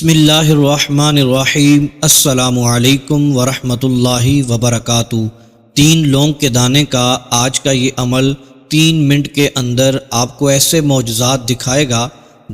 بسم اللہ الرحمن الرحیم۔ السلام علیکم ورحمۃ اللہ وبرکاتہ۔ 3 لونگ کے دانے کا آج کا یہ عمل 3 منٹ کے اندر آپ کو ایسے معجزات دکھائے گا،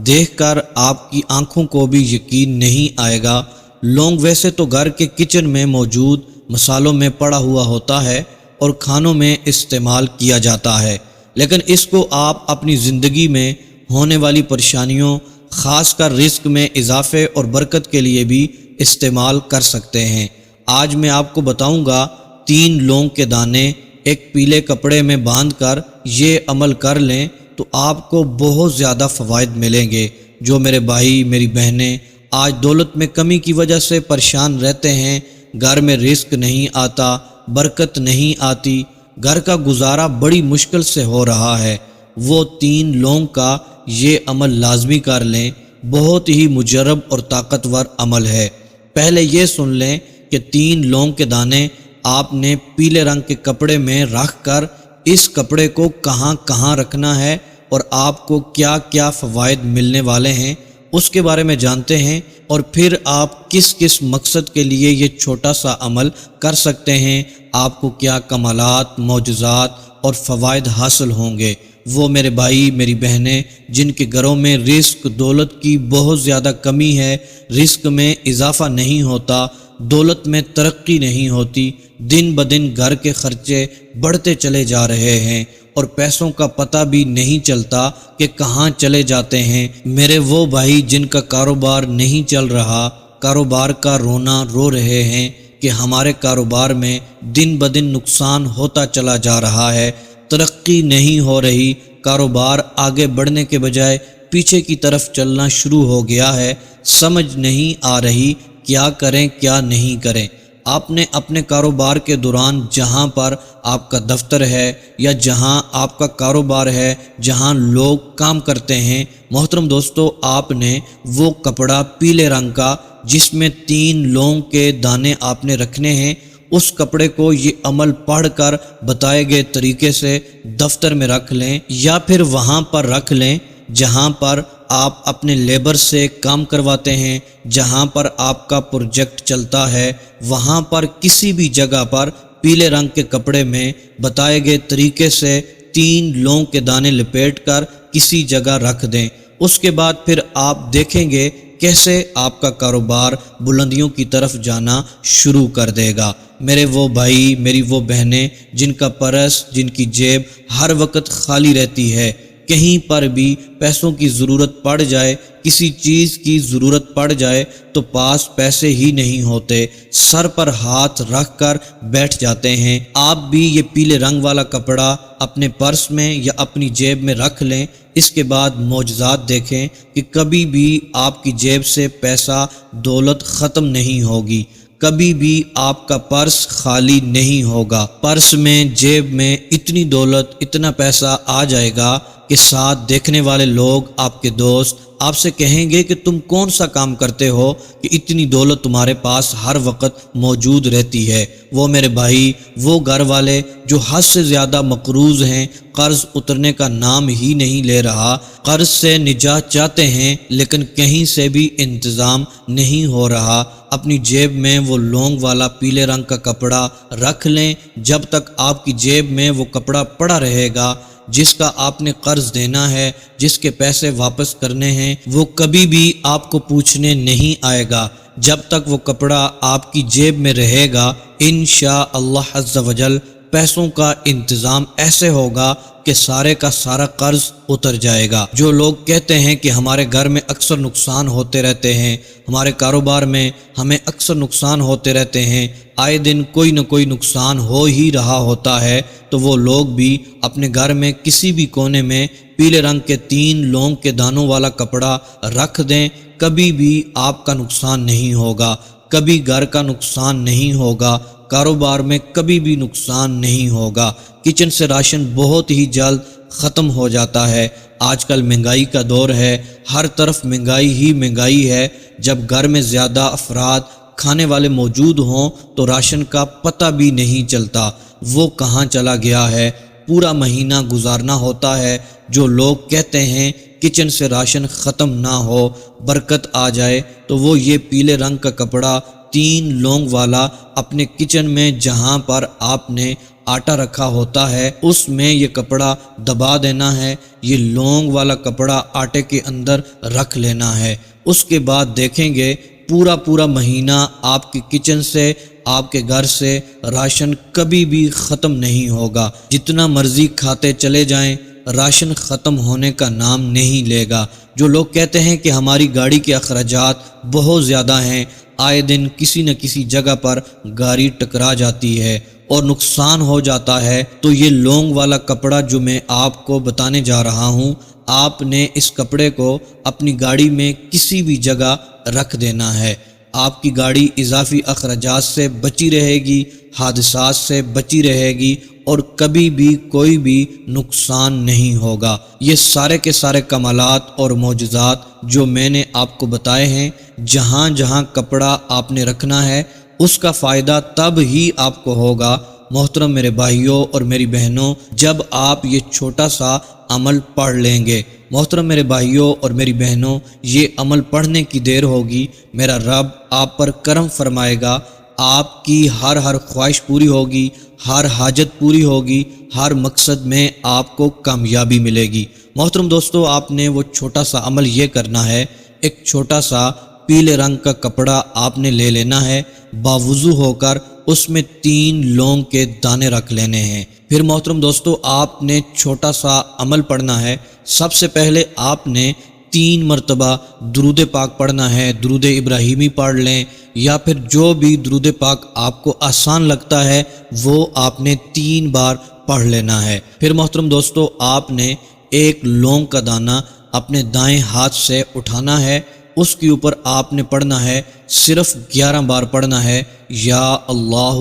دیکھ کر آپ کی آنکھوں کو بھی یقین نہیں آئے گا۔ لونگ ویسے تو گھر کے کچن میں موجود مسالوں میں پڑا ہوا ہوتا ہے اور کھانوں میں استعمال کیا جاتا ہے، لیکن اس کو آپ اپنی زندگی میں ہونے والی پریشانیوں، خاص کر رزق میں اضافے اور برکت کے لیے بھی استعمال کر سکتے ہیں۔ آج میں آپ کو بتاؤں گا 3 لونگ کے دانے ایک پیلے کپڑے میں باندھ کر یہ عمل کر لیں تو آپ کو بہت زیادہ فوائد ملیں گے۔ جو میرے بھائی میری بہنیں آج دولت میں کمی کی وجہ سے پریشان رہتے ہیں، گھر میں رزق نہیں آتا، برکت نہیں آتی، گھر کا گزارا بڑی مشکل سے ہو رہا ہے، وہ 3 لونگ کا یہ عمل لازمی کر لیں۔ بہت ہی مجرب اور طاقتور عمل ہے۔ پہلے یہ سن لیں کہ 3 لونگ کے دانے آپ نے پیلے رنگ کے کپڑے میں رکھ کر اس کپڑے کو کہاں کہاں رکھنا ہے اور آپ کو کیا کیا فوائد ملنے والے ہیں اس کے بارے میں جانتے ہیں، اور پھر آپ کس کس مقصد کے لیے یہ چھوٹا سا عمل کر سکتے ہیں، آپ کو کیا کمالات، معجزات اور فوائد حاصل ہوں گے۔ وہ میرے بھائی میری بہنیں جن کے گھروں میں رزق دولت کی بہت زیادہ کمی ہے، رزق میں اضافہ نہیں ہوتا، دولت میں ترقی نہیں ہوتی، دن بدن گھر کے خرچے بڑھتے چلے جا رہے ہیں اور پیسوں کا پتہ بھی نہیں چلتا کہ کہاں چلے جاتے ہیں۔ میرے وہ بھائی جن کا کاروبار نہیں چل رہا، کاروبار کا رونا رو رہے ہیں کہ ہمارے کاروبار میں دن بدن نقصان ہوتا چلا جا رہا ہے، ترقی نہیں ہو رہی، کاروبار آگے بڑھنے کے بجائے پیچھے کی طرف چلنا شروع ہو گیا ہے، سمجھ نہیں آ رہی کیا کریں کیا نہیں کریں۔ آپ نے اپنے کاروبار کے دوران جہاں پر آپ کا دفتر ہے یا جہاں آپ کا کاروبار ہے، جہاں لوگ کام کرتے ہیں، محترم دوستو، آپ نے وہ کپڑا پیلے رنگ کا جس میں 3 لونگ کے دانے آپ نے رکھنے ہیں، اس کپڑے کو یہ عمل پڑھ کر بتائے گئے طریقے سے دفتر میں رکھ لیں یا پھر وہاں پر رکھ لیں جہاں پر آپ اپنے لیبر سے کام کرواتے ہیں، جہاں پر آپ کا پروجیکٹ چلتا ہے، وہاں پر کسی بھی جگہ پر پیلے رنگ کے کپڑے میں بتائے گئے طریقے سے 3 لونگ کے دانے لپیٹ کر کسی جگہ رکھ دیں۔ اس کے بعد پھر آپ دیکھیں گے کیسے آپ کا کاروبار بلندیوں کی طرف جانا شروع کر دے گا۔ میرے وہ بھائی میری وہ بہنیں جن کا پرس، جن کی جیب ہر وقت خالی رہتی ہے، کہیں پر بھی پیسوں کی ضرورت پڑ جائے، کسی چیز کی ضرورت پڑ جائے تو پاس پیسے ہی نہیں ہوتے، سر پر ہاتھ رکھ کر بیٹھ جاتے ہیں۔ آپ بھی یہ پیلے رنگ والا کپڑا اپنے پرس میں یا اپنی جیب میں رکھ لیں، اس کے بعد معجزات دیکھیں کہ کبھی بھی آپ کی جیب سے پیسہ دولت ختم نہیں ہوگی، کبھی بھی آپ کا پرس خالی نہیں ہوگا۔ پرس میں، جیب میں اتنی دولت، اتنا پیسہ آ جائے گا کہ ساتھ دیکھنے والے لوگ، آپ کے دوست آپ سے کہیں گے کہ تم کون سا کام کرتے ہو کہ اتنی دولت تمہارے پاس ہر وقت موجود رہتی ہے۔ وہ میرے بھائی وہ گھر والے جو حد سے زیادہ مقروض ہیں، قرض اترنے کا نام ہی نہیں لے رہا، قرض سے نجات چاہتے ہیں لیکن کہیں سے بھی انتظام نہیں ہو رہا، اپنی جیب میں وہ لونگ والا پیلے رنگ کا کپڑا رکھ لیں۔ جب تک آپ کی جیب میں وہ کپڑا پڑا رہے گا جس کا آپ نے قرض دینا ہے، جس کے پیسے واپس کرنے ہیں، وہ کبھی بھی آپ کو پوچھنے نہیں آئے گا۔ جب تک وہ کپڑا آپ کی جیب میں رہے گا، انشاءاللہ عز و جل پیسوں کا انتظام ایسے ہوگا کہ سارے کا سارا قرض اتر جائے گا۔ جو لوگ کہتے ہیں کہ ہمارے گھر میں اکثر نقصان ہوتے رہتے ہیں، ہمارے کاروبار میں ہمیں اکثر نقصان ہوتے رہتے ہیں، آئے دن کوئی نہ کوئی نقصان ہو ہی رہا ہوتا ہے، تو وہ لوگ بھی اپنے گھر میں کسی بھی کونے میں پیلے رنگ کے 3 لونگ کے دانوں والا کپڑا رکھ دیں، کبھی بھی آپ کا نقصان نہیں ہوگا، کبھی گھر کا نقصان نہیں ہوگا، کاروبار میں کبھی بھی نقصان نہیں ہوگا۔ کچن سے راشن بہت ہی جلد ختم ہو جاتا ہے۔ آج کل مہنگائی کا دور ہے، ہر طرف مہنگائی ہی مہنگائی ہے۔ جب گھر میں زیادہ افراد کھانے والے موجود ہوں تو راشن کا پتہ بھی نہیں چلتا، وہ کہاں چلا گیا ہے۔ پورا مہینہ گزارنا ہوتا ہے۔ جو لوگ کہتے ہیں کچن سے راشن ختم نہ ہو، برکت آ جائے، تو وہ یہ پیلے رنگ کا کپڑا 3 لونگ والا اپنے کچن میں جہاں پر آپ نے آٹا رکھا ہوتا ہے اس میں یہ کپڑا دبا دینا ہے۔ یہ لونگ والا کپڑا آٹے کے اندر رکھ لینا ہے۔ اس کے بعد دیکھیں گے پورا مہینہ آپ کے کچن سے، آپ کے گھر سے راشن کبھی بھی ختم نہیں ہوگا۔ جتنا مرضی کھاتے چلے جائیں، راشن ختم ہونے کا نام نہیں لے گا۔ جو لوگ کہتے ہیں کہ ہماری گاڑی کے اخراجات بہت زیادہ ہیں، آئے دن کسی نہ کسی جگہ پر گاڑی ٹکرا جاتی ہے اور نقصان ہو جاتا ہے، تو یہ لونگ والا کپڑا جو میں آپ کو بتانے جا رہا ہوں، آپ نے اس کپڑے کو اپنی گاڑی میں کسی بھی جگہ رکھ دینا ہے۔ آپ کی گاڑی اضافی اخراجات سے بچی رہے گی، حادثات سے بچی رہے گی اور کبھی بھی کوئی بھی نقصان نہیں ہوگا۔ یہ سارے کے سارے کمالات اور معجزات جو میں نے آپ کو بتائے ہیں، جہاں جہاں کپڑا آپ نے رکھنا ہے اس کا فائدہ تب ہی آپ کو ہوگا محترم میرے بھائیوں اور میری بہنوں، جب آپ یہ چھوٹا سا عمل پڑھ لیں گے۔ محترم میرے بھائیوں اور میری بہنوں، یہ عمل پڑھنے کی دیر ہوگی، میرا رب آپ پر کرم فرمائے گا، آپ کی ہر خواہش پوری ہوگی، ہر حاجت پوری ہوگی، ہر مقصد میں آپ کو کامیابی ملے گی۔ محترم دوستو، آپ نے وہ چھوٹا سا عمل یہ کرنا ہے، ایک چھوٹا سا پیلے رنگ کا کپڑا آپ نے لے لینا ہے، باوضو ہو کر اس میں 3 لونگ کے دانے رکھ لینے ہیں۔ پھر محترم دوستو، آپ نے چھوٹا سا عمل پڑھنا ہے۔ سب سے پہلے آپ نے 3 مرتبہ درود پاک پڑھنا ہے۔ درود ابراہیمی پڑھ لیں یا پھر جو بھی درود پاک آپ کو آسان لگتا ہے وہ آپ نے 3 بار پڑھ لینا ہے۔ پھر محترم دوستو، آپ نے 1 لونگ کا دانہ اپنے دائیں ہاتھ سے اٹھانا ہے، اس کے اوپر آپ نے پڑھنا ہے، صرف 11 بار پڑھنا ہے، یا اللہ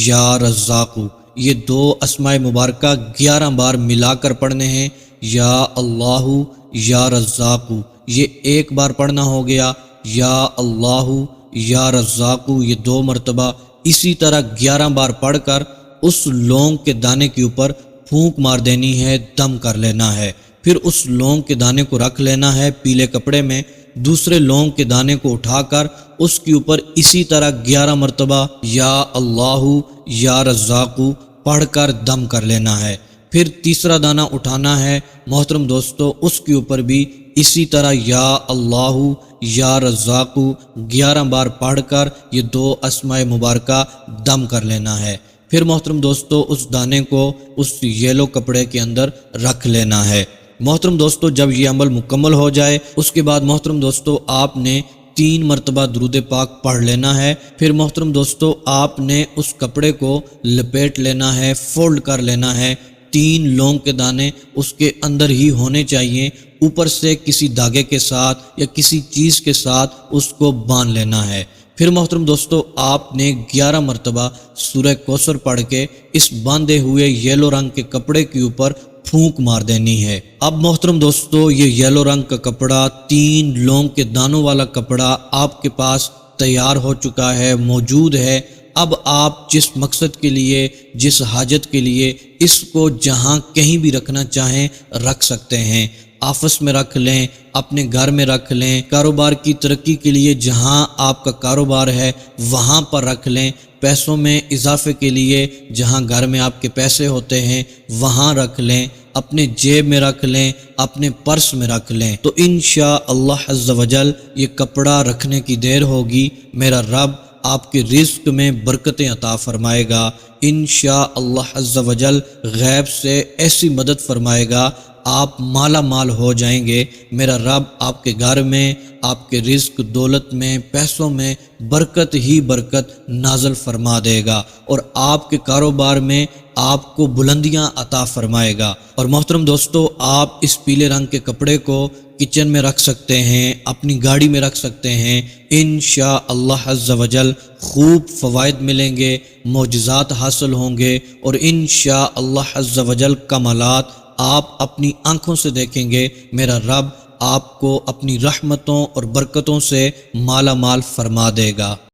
یا رزاق۔ یہ 2 اسماء مبارکہ 11 بار ملا کر پڑھنے ہیں، یا اللہ یا رزاق۔ یہ 1 بار پڑھنا ہو گیا، یا اللہ یا رزاق، یہ 2 مرتبہ۔ اسی طرح 11 بار پڑھ کر اس لونگ کے دانے کے اوپر پھونک مار دینی ہے، دم کر لینا ہے۔ پھر اس لونگ کے دانے کو رکھ لینا ہے پیلے کپڑے میں، دوسرے لونگ کے دانے کو اٹھا کر اس کے اوپر اسی طرح 11 مرتبہ یا اللہ یا رزاق پڑھ کر دم کر لینا ہے۔ پھر تیسرا دانہ اٹھانا ہے محترم دوستو، اس کے اوپر بھی اسی طرح یا اللہ یا رزاق 11 بار پڑھ کر یہ 2 اسماء مبارکہ دم کر لینا ہے۔ پھر محترم دوستو، اس دانے کو اس یلو کپڑے کے اندر رکھ لینا ہے۔ محترم دوستو، جب یہ عمل مکمل ہو جائے اس کے بعد محترم دوستو آپ نے 3 مرتبہ درود پاک پڑھ لینا ہے۔ پھر محترم دوستو آپ نے اس کپڑے کو لپیٹ لینا ہے، فولڈ کر لینا ہے۔ 3 لونگ کے دانے اس کے اندر ہی ہونے چاہیے، اوپر سے کسی دھاگے کے ساتھ یا کسی چیز کے ساتھ اس کو باندھ لینا ہے۔ پھر محترم دوستو آپ نے 11 مرتبہ سورہ کوثر پڑھ کے اس باندھے ہوئے یلو رنگ کے کپڑے کے اوپر پھونک مار دینی ہے۔ اب محترم دوستو یہ یلو رنگ کا کپڑا، 3 لونگ کے دانوں والا کپڑا آپ کے پاس تیار ہو چکا ہے، موجود ہے۔ اب آپ جس مقصد کے لیے، جس حاجت کے لیے اس کو جہاں کہیں بھی رکھنا چاہیں رکھ سکتے ہیں۔ آفس میں رکھ لیں، اپنے گھر میں رکھ لیں، کاروبار کی ترقی کے لیے جہاں آپ کا کاروبار ہے وہاں پر رکھ لیں، پیسوں میں اضافے کے لیے جہاں گھر میں آپ کے پیسے ہوتے ہیں وہاں رکھ لیں، اپنے جیب میں رکھ لیں، اپنے پرس میں رکھ لیں، تو انشاءاللہ عز و جل یہ کپڑا رکھنے کی دیر ہوگی، میرا رب آپ کے رزق میں برکتیں عطا فرمائے گا۔ انشاءاللہ عز و جل غیب سے ایسی مدد فرمائے گا، آپ مالا مال ہو جائیں گے۔ میرا رب آپ کے گھر میں، آپ کے رزق دولت میں، پیسوں میں برکت ہی برکت نازل فرما دے گا اور آپ کے کاروبار میں آپ کو بلندیاں عطا فرمائے گا۔ اور محترم دوستو، آپ اس پیلے رنگ کے کپڑے کو کچن میں رکھ سکتے ہیں، اپنی گاڑی میں رکھ سکتے ہیں، انشاءاللہ عز و جل خوب فوائد ملیں گے، معجزات حاصل ہوں گے اور انشاءاللہ عز و جل کمالات آپ اپنی آنکھوں سے دیکھیں گے۔ میرا رب آپ کو اپنی رحمتوں اور برکتوں سے مالا مال فرما دے گا۔